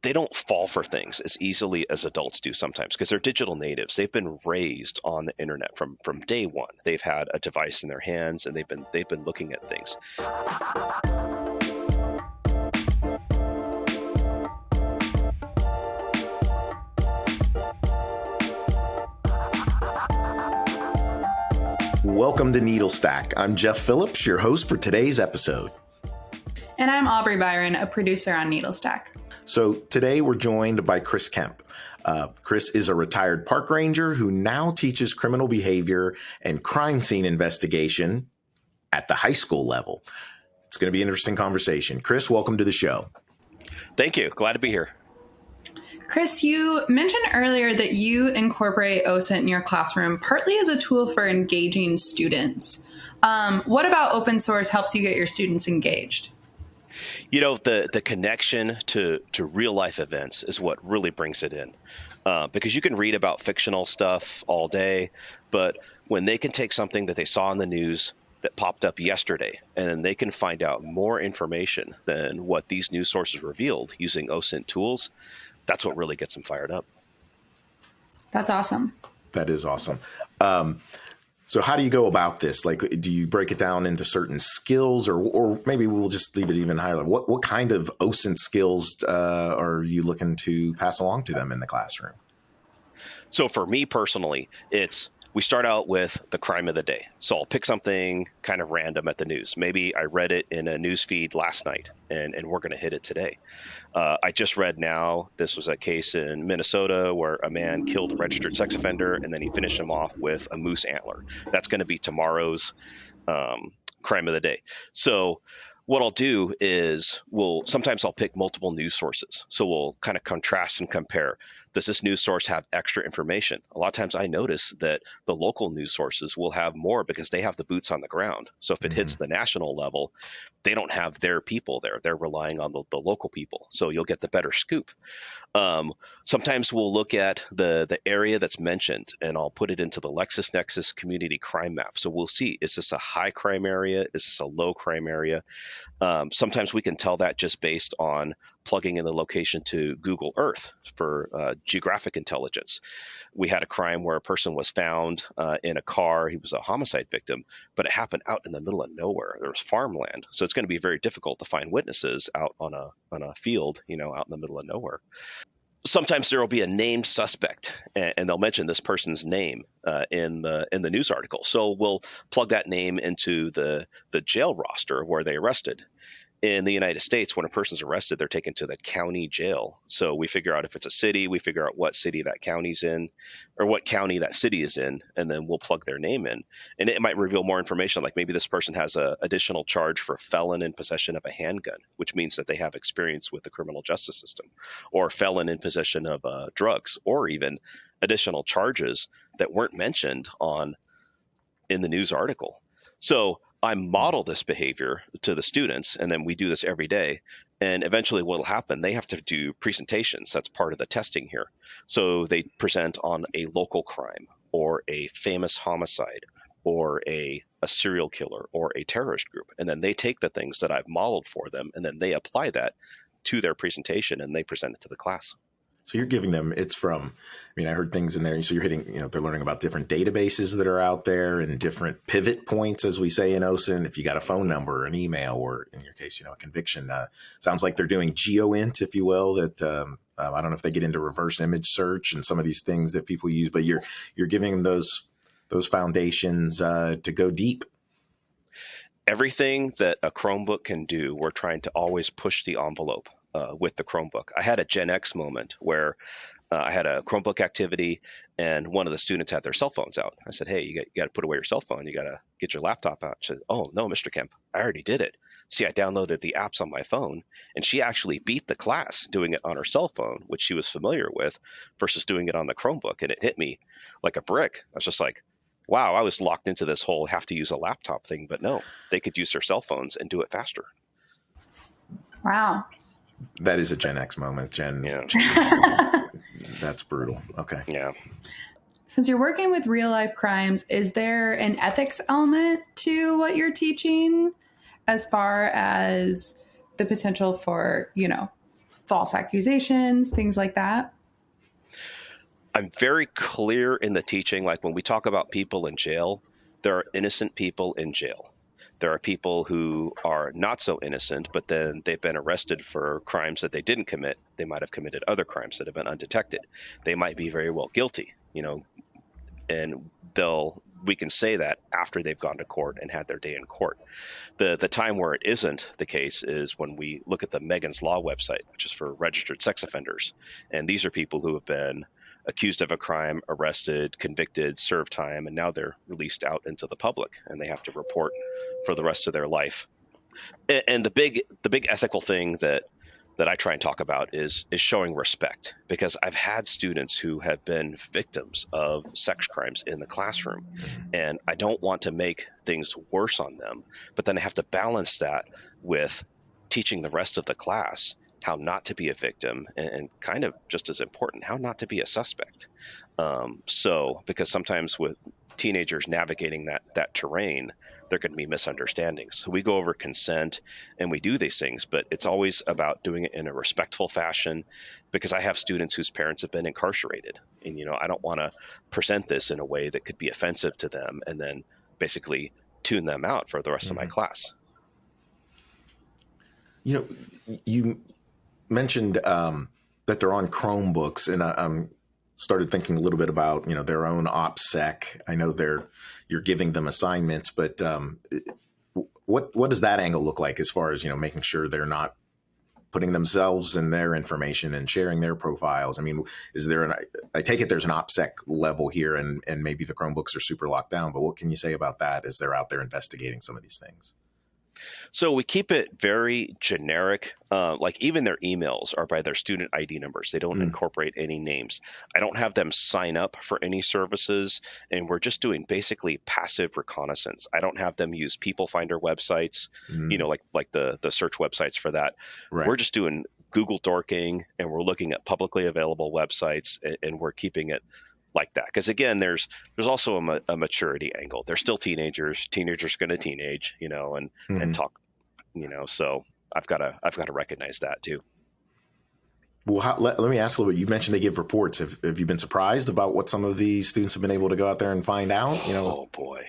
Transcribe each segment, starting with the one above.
they don't fall for things as easily as adults do sometimes because they're digital natives. They've been raised on the internet from day one. They've had a device in their hands and they've been looking at things. Welcome to Needle Stack. I'm Jeff Phillips, your host for today's episode. And I'm Aubrey Byron, a producer on Needle Stack. So today we're joined by Chris Kemp. Chris is a retired park ranger who now teaches criminal behavior and crime scene investigation at the high school level. It's going to be an interesting conversation. Chris, welcome to the show. Thank you. Glad to be here. Chris, you mentioned earlier that you incorporate OSINT in your classroom partly as a tool for engaging students. What about open source helps you get your students engaged? You know, the connection to real life events is what really brings it in, because you can read about fictional stuff all day, but when they can take something that they saw in the news that popped up yesterday, and then they can find out more information than what these news sources revealed using OSINT tools, that's what really gets them fired up. That's awesome. That is awesome. So how do you go about this? Like, do you break it down into certain skills, or maybe we'll just leave it even higher level? What kind of OSINT skills are you looking to pass along to them in the classroom? So for me personally, we start out with the crime of the day. So I'll pick something kind of random at the news. Maybe I read it in a news feed last night, and we're going to hit it today. I just read now, this was a case in Minnesota where a man killed a registered sex offender, and then he finished him off with a moose antler. That's going to be tomorrow's crime of the day. So what I'll do is sometimes I'll pick multiple news sources. So we'll kind of contrast and compare. Does this news source have extra information? A lot of times I notice that the local news sources will have more because they have the boots on the ground. So if it hits the national level, they don't have their people there. They're relying on the local people. So you'll get the better scoop. Sometimes we'll look at the area that's mentioned, and I'll put it into the LexisNexis community crime map. So we'll see, is this a high crime area? Is this a low crime area? Sometimes we can tell that just based on plugging in the location to Google Earth for geographic intelligence. We had a crime where a person was found in a car. He was a homicide victim, but it happened out in the middle of nowhere. There was farmland. So it's going to be very difficult to find witnesses out on a field, out in the middle of nowhere. Sometimes there will be a named suspect, and they'll mention this person's name in the news article. So we'll plug that name into the jail roster where they arrested. In the United States, when a person's arrested, they're taken to the county jail. So we figure out if it's a city, we figure out what city that county's in, or what county that city is in, and then we'll plug their name in. And it might reveal more information, like maybe this person has an additional charge for felon in possession of a handgun, which means that they have experience with the criminal justice system, or felon in possession of drugs, or even additional charges that weren't mentioned in the news article. So I model this behavior to the students, and then we do this every day. And eventually what will happen, they have to do presentations. That's part of the testing here. So they present on a local crime, or a famous homicide, or a serial killer, or a terrorist group. And then they take the things that I've modeled for them, and then they apply that to their presentation, and they present it to the class. So you're giving them, I heard things in there. So you're hitting, they're learning about different databases that are out there and different pivot points, as we say in OSINT. If you got a phone number, an email, or in your case, a conviction, sounds like they're doing GeoInt, if you will, that I don't know if they get into reverse image search and some of these things that people use, but you're giving them those foundations to go deep. Everything that a Chromebook can do, we're trying to always push the envelope. With the Chromebook. I had a Gen X moment where I had a Chromebook activity and one of the students had their cell phones out. I said, hey, you got to put away your cell phone. You got to get your laptop out. She said, oh, no, Mr. Kemp, I already did it. See, I downloaded the apps on my phone, and she actually beat the class doing it on her cell phone, which she was familiar with, versus doing it on the Chromebook. And it hit me like a brick. I was just like, wow, I was locked into this whole have to use a laptop thing. But no, they could use their cell phones and do it faster. Wow. That is a Gen X moment, Jen. Yeah. That's brutal. Okay. Yeah. Since you're working with real life crimes, is there an ethics element to what you're teaching as far as the potential for, false accusations, things like that? I'm very clear in the teaching. Like when we talk about people in jail, there are innocent people in jail. There are people who are not so innocent, but then they've been arrested for crimes that they didn't commit. They might have committed other crimes that have been undetected. They might be very well guilty, and we can say that after they've gone to court and had their day in court. The time where it isn't the case is when we look at the Megan's Law website, which is for registered sex offenders. And these are people who have been accused of a crime, arrested, convicted, served time, and now they're released out into the public and they have to report for the rest of their life. And the big ethical thing that I try and talk about is showing respect, because I've had students who have been victims of sex crimes in the classroom, and I don't want to make things worse on them, but then I have to balance that with teaching the rest of the class how not to be a victim, and kind of just as important, how not to be a suspect. Because sometimes with teenagers navigating that terrain, there can be misunderstandings. So we go over consent and we do these things, but it's always about doing it in a respectful fashion, because I have students whose parents have been incarcerated, and I don't want to present this in a way that could be offensive to them and then basically tune them out for the rest of my class. You mentioned that they're on Chromebooks, and I'm started thinking a little bit about their own OPSEC. I know you're giving them assignments, but what does that angle look like as far as making sure they're not putting themselves and their information and sharing their profiles? I mean, I take it there's an OPSEC level here, and maybe the Chromebooks are super locked down, but what can you say about that as they're out there investigating some of these things? So we keep it very generic. Like even their emails are by their student ID numbers. They don't incorporate any names. I don't have them sign up for any services, and we're just doing basically passive reconnaissance. I don't have them use people finder websites, like the search websites for that. Right. We're just doing Google dorking, and we're looking at publicly available websites, and we're keeping it like that. Because again, there's also a maturity angle. They're still teenagers. Teenagers going to teenage, and talk, so I've got to recognize that too. Well, let me ask a little bit. You mentioned they give reports. Have you been surprised about what some of these students have been able to go out there and find out? Oh boy.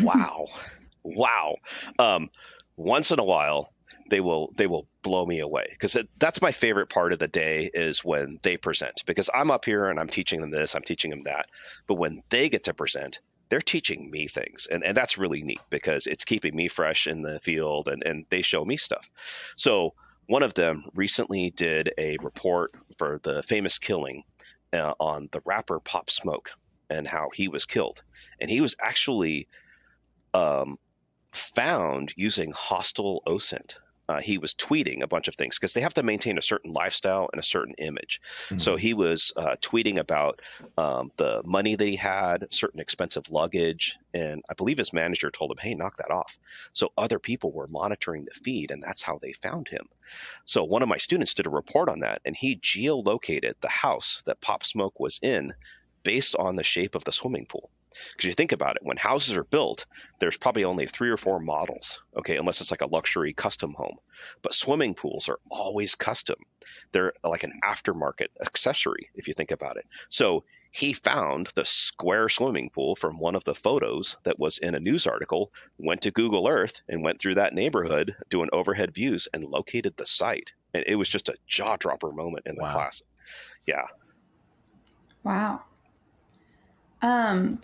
Wow. Wow. Once in a while, they will blow me away, because that's my favorite part of the day, is when they present, because I'm up here and I'm teaching them this, I'm teaching them that. But when they get to present, they're teaching me things. And that's really neat, because it's keeping me fresh in the field, and they show me stuff. So one of them recently did a report for the famous killing on the rapper Pop Smoke and how he was killed. And he was actually found using hostile OSINT. He was tweeting a bunch of things, because they have to maintain a certain lifestyle and a certain image. So he was tweeting about the money that he had, certain expensive luggage, and I believe his manager told him, hey, knock that off. So other people were monitoring the feed, and that's how they found him. So one of my students did a report on that, and he geolocated the house that Pop Smoke was in based on the shape of the swimming pool. Because you think about it, when houses are built, there's probably only 3 or 4 models, okay, unless it's like a luxury custom home. But swimming pools are always custom. They're like an aftermarket accessory, if you think about it. So he found the square swimming pool from one of the photos that was in a news article, went to Google Earth and went through that neighborhood doing overhead views and located the site. And it was just a jaw-dropper moment in the class. Yeah. Wow.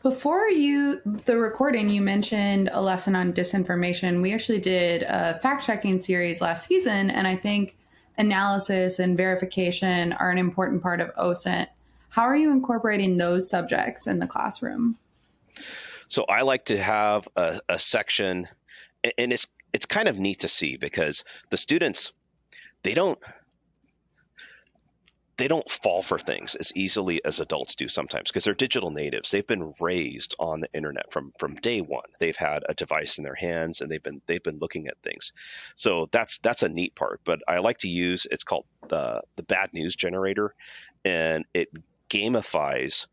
Before the recording, you mentioned a lesson on disinformation. We actually did a fact-checking series last season, and I think analysis and verification are an important part of OSINT. How are you incorporating those subjects in the classroom? So I like to have a section, and it's kind of neat to see, because the students, they don't fall for things as easily as adults do sometimes, because they're digital natives. They've been raised on the internet from day one. They've had a device in their hands, and they've been looking at things. So that's a neat part. But I like to use, it's called the bad news generator, and it gamifies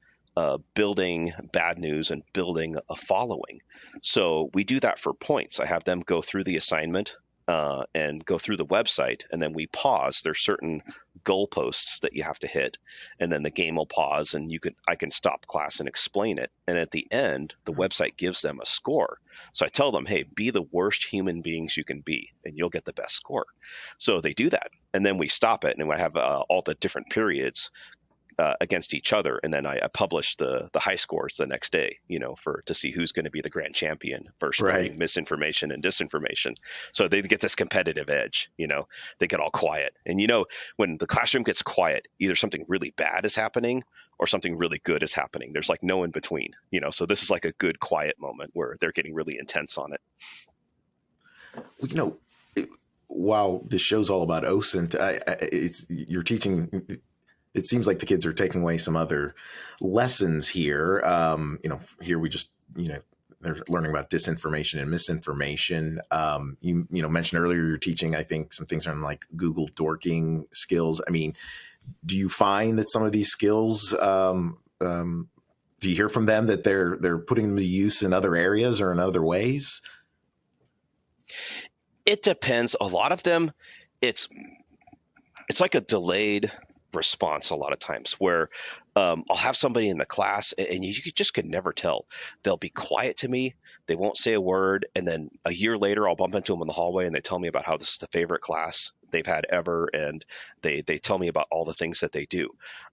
building bad news and building a following. So we do that for points. I have them go through the assignment, and go through the website, and then we pause. There's certain goalposts that you have to hit, and then the game will pause, and I can stop class and explain it. And at the end, the website gives them a score. So I tell them, hey, be the worst human beings you can be, and you'll get the best score. So they do that, and then we stop it, and I have all the different periods against each other, and then I publish the high scores the next day, to see who's going to be the grand champion for spreading Right. misinformation and disinformation. So they get this competitive edge. They get all quiet, and when the classroom gets quiet, either something really bad is happening or something really good is happening. There's like no in between. So this is like a good quiet moment where they're getting really intense on it. Well, while this show's all about OSINT, you're teaching. It seems like the kids are taking away some other lessons here. Here we just, they're learning about disinformation and misinformation. You mentioned earlier you're teaching, I think, some things on like Google dorking skills. I mean, do you find that some of these skills, do you hear from them that they're putting them to use in other areas or in other ways? It depends. A lot of them, it's like a delayed response a lot of times where I'll have somebody in the class and you just could never tell. They'll be quiet to me. They won't say a word. And then a year later, I'll bump into them in the hallway and they tell me about how this is the favorite class they've had ever. And they tell me about all the things that they do.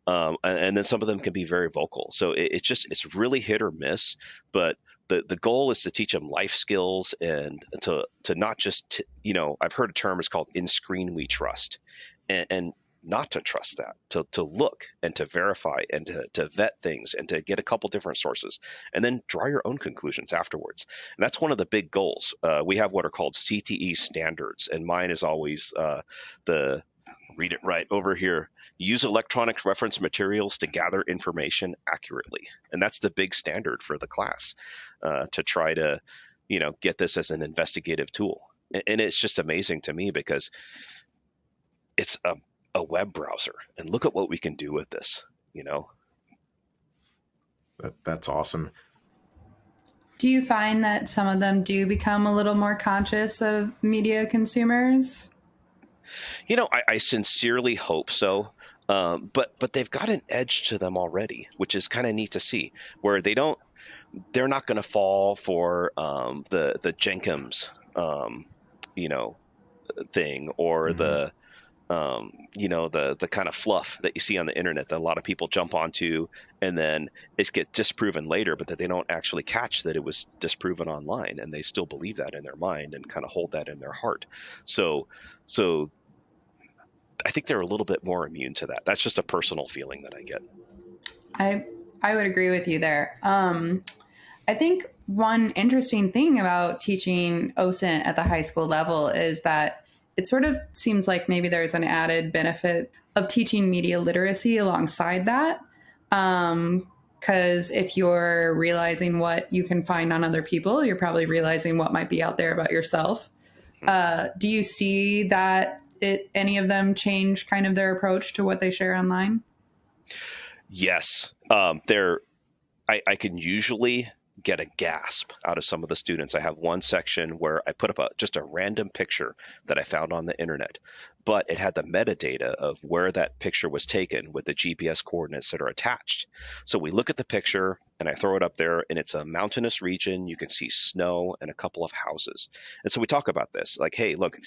And then some of them can be very vocal. So it's really hit or miss. But the goal is to teach them life skills and to not just, I've heard a term is called in screen we trust. And not to trust that, to look and to verify and to vet things and to get a couple different sources and then draw your own conclusions afterwards. And that's one of the big goals. We have what are called CTE standards, and mine is always read it right over here. Use electronic reference materials to gather information accurately. And that's the big standard for the class, to try to, get this as an investigative tool. And it's just amazing to me because it's a web browser, and look at what we can do with this. That's awesome. Do you find that some of them do become a little more conscious of media consumers? I sincerely hope so. But they've got an edge to them already, which is kind of neat to see, where they're not going to fall for the Jenkins thing, or Mm-hmm. the kind of fluff that you see on the internet that a lot of people jump onto, and then it gets disproven later, but that they don't actually catch that it was disproven online, and they still believe that in their mind and kind of hold that in their heart. So I think they're a little bit more immune to that. That's just a personal feeling that I get. I would agree with you there. I think one interesting thing about teaching OSINT at the high school level is that it sort of seems like maybe there's an added benefit of teaching media literacy alongside that. Because if you're realizing what you can find on other people, you're probably realizing what might be out there about yourself. Do you see that any of them change kind of their approach to what they share online? Yes. I can usually get a gasp out of some of the students. I have one section where I put up just a random picture that I found on the internet, but it had the metadata of where that picture was taken with the GPS coordinates that are attached. So we look at the picture and I throw it up there, and it's a mountainous region. You can see snow and a couple of houses. And so we talk about this like, hey, look,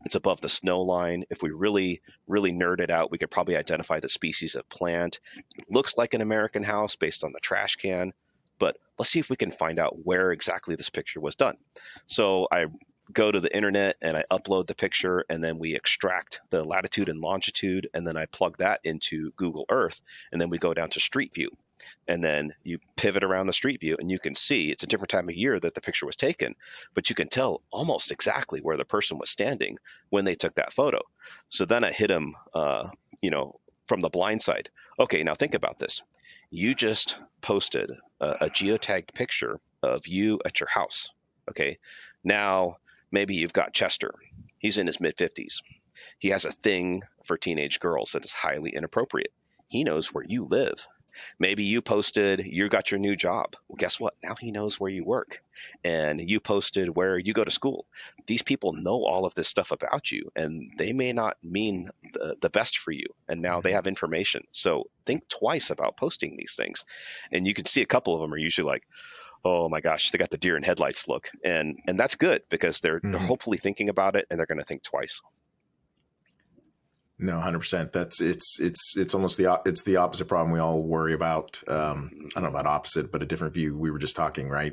it's above the snow line. If we really, really nerd it out, we could probably identify the species of plant. It looks like an American house based on the trash can, but let's see if we can find out where exactly this picture was done. So I go to the internet and I upload the picture, and then we extract the latitude and longitude, and then I plug that into Google Earth, and then we go down to Street View. And then you pivot around the Street View, and you can see it's a different time of year that the picture was taken, but you can tell almost exactly where the person was standing when they took that photo. So then I hit them, from the blind side. Okay, now think about this. You just posted a geotagged picture of you at your house. Okay, now maybe you've got Chester. He's in his mid-50s. He has a thing for teenage girls that is highly inappropriate. He knows where you live. Maybe you posted you got your new job. Well, guess what? Now he knows where you work. And you posted where you go to school. These people know all of this stuff about you, and they may not mean the best for you. And now they have information. So think twice about posting these things. And you can see a couple of them are usually like, oh my gosh, they got the deer in headlights look. And that's good because they're hopefully thinking about it, and they're going to think twice. No, 100%. That's it's almost the opposite problem we all worry about. I don't know about opposite, but a different view. We were just talking, right?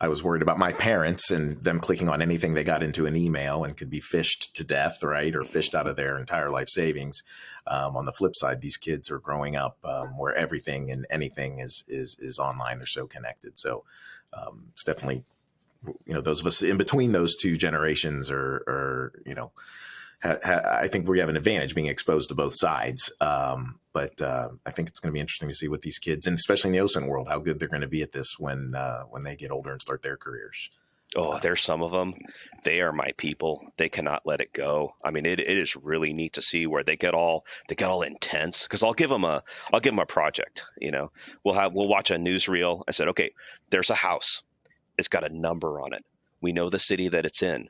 I was worried about my parents and them clicking on anything they got into an email and could be phished to death, right? Or phished out of their entire life savings. On the flip side, these kids are growing up where everything and anything is online. They're so connected. So it's definitely, those of us in between those two generations are I think we have an advantage being exposed to both sides. But I think it's going to be interesting to see what these kids, and especially in the OSINT world, how good they're going to be at this when they get older and start their careers. Oh, there's some of them. They are my people. They cannot let it go. I mean, it is really neat to see where they get all intense. Because I'll give them a project. We'll watch a newsreel. I said, okay, there's a house. It's got a number on it. We know the city that it's in.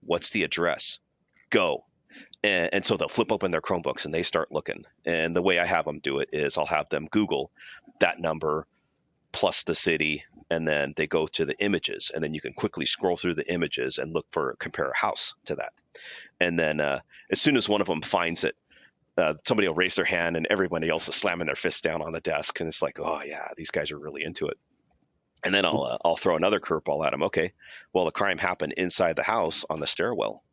What's the address? Go. And so they'll flip open their Chromebooks and they start looking. And the way I have them do it is I'll have them Google that number plus the city, and then they go to the images, and then you can quickly scroll through the images and compare a house to that. And then as soon as one of them finds it, somebody will raise their hand and everybody else is slamming their fists down on the desk. And it's like, oh yeah, these guys are really into it. And then I'll throw another curveball at them. Okay, well, the crime happened inside the house on the stairwell.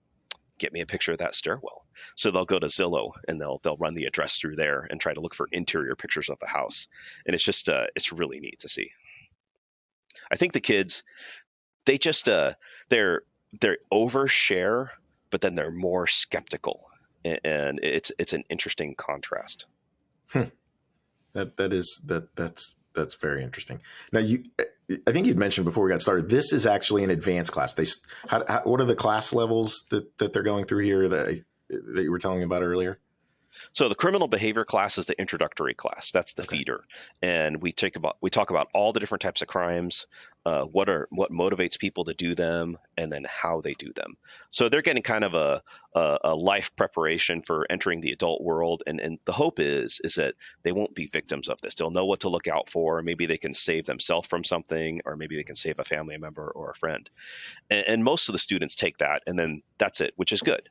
Get me a picture of that stairwell. So they'll go to Zillow and they'll run the address through there and try to look for interior pictures of the house. And it's just it's really neat to see. I think the kids, they just they're overshare, but then they're more skeptical, and it's an interesting contrast. That's very interesting. Now, I think you'd mentioned before we got started, this is actually an advanced class. What are the class levels that they're going through here that you were telling me about earlier? So the criminal behavior class is the introductory class. That's the feeder. And we talk about all the different types of crimes, what motivates people to do them, and then how they do them. So they're getting kind of a life preparation for entering the adult world. And the hope is that they won't be victims of this. They'll know what to look out for. Maybe they can save themselves from something, or maybe they can save a family member or a friend. And most of the students take that, and then that's it, which is good,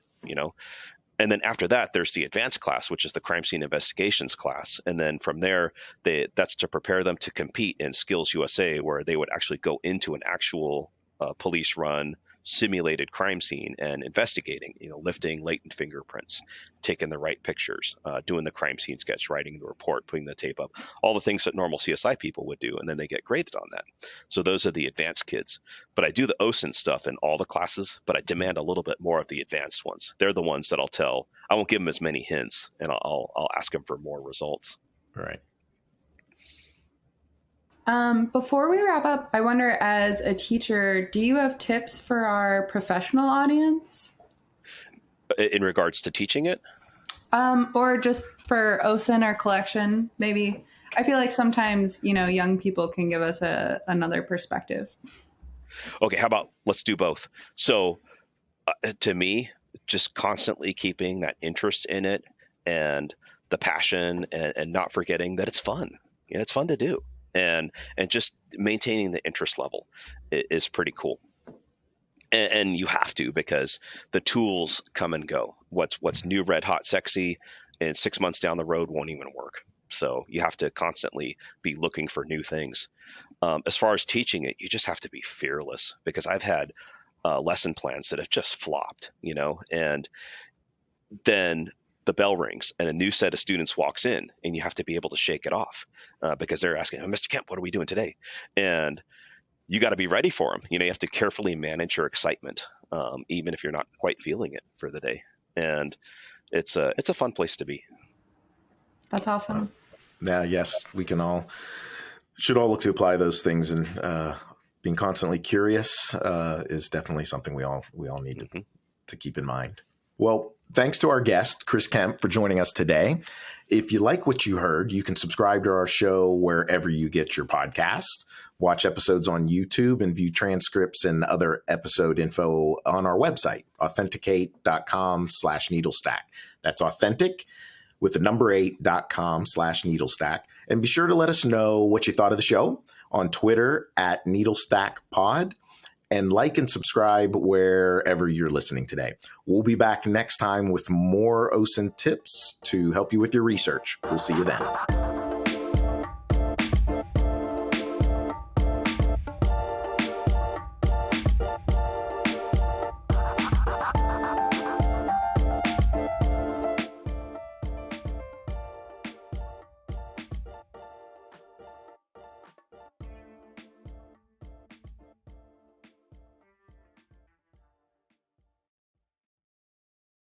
And then after that, there's the advanced class, which is the crime scene investigations class. And then from there, that's to prepare them to compete in Skills USA, where they would actually go into an actual police run simulated crime scene and investigating, lifting latent fingerprints, taking the right pictures, doing the crime scene sketch, writing the report, putting the tape up, all the things that normal CSI people would do. And then they get graded on that. So those are the advanced kids. But I do the OSINT stuff in all the classes, but I demand a little bit more of the advanced ones. They're the ones that I won't give them as many hints, and I'll ask them for more results. Right. Before we wrap up, I wonder, as a teacher, do you have tips for our professional audience? In regards to teaching it? Or just for OSINT or collection, maybe. I feel like sometimes, young people can give us another perspective. Okay, how about let's do both. So to me, just constantly keeping that interest in it and the passion, and not forgetting that it's fun. It's fun to do. And just maintaining the interest level is pretty cool. And you have to, because the tools come and go. What's new, red hot, sexy, and 6 months down the road won't even work. So you have to constantly be looking for new things. As far as teaching it, you just have to be fearless, because I've had lesson plans that have just flopped, and then the bell rings and a new set of students walks in, and you have to be able to shake it off because they're asking, Mr. Kemp, what are we doing today? And you got to be ready for them. You have to carefully manage your excitement, even if you're not quite feeling it for the day. And it's a fun place to be. That's awesome. Yes, we should all look to apply those things, and being constantly curious is definitely something we all need to keep in mind. Well, Thanks to our guest, Chris Kemp, for joining us today. If you like what you heard, you can subscribe to our show wherever you get your podcasts, watch episodes on YouTube, and view transcripts and other episode info on our website, authenticate.com/needlestack. That's authentic with the number 8.com/needlestack. And be sure to let us know what you thought of the show on Twitter at needlestackpod. And like and subscribe wherever you're listening today. We'll be back next time with more OSINT tips to help you with your research. We'll see you then.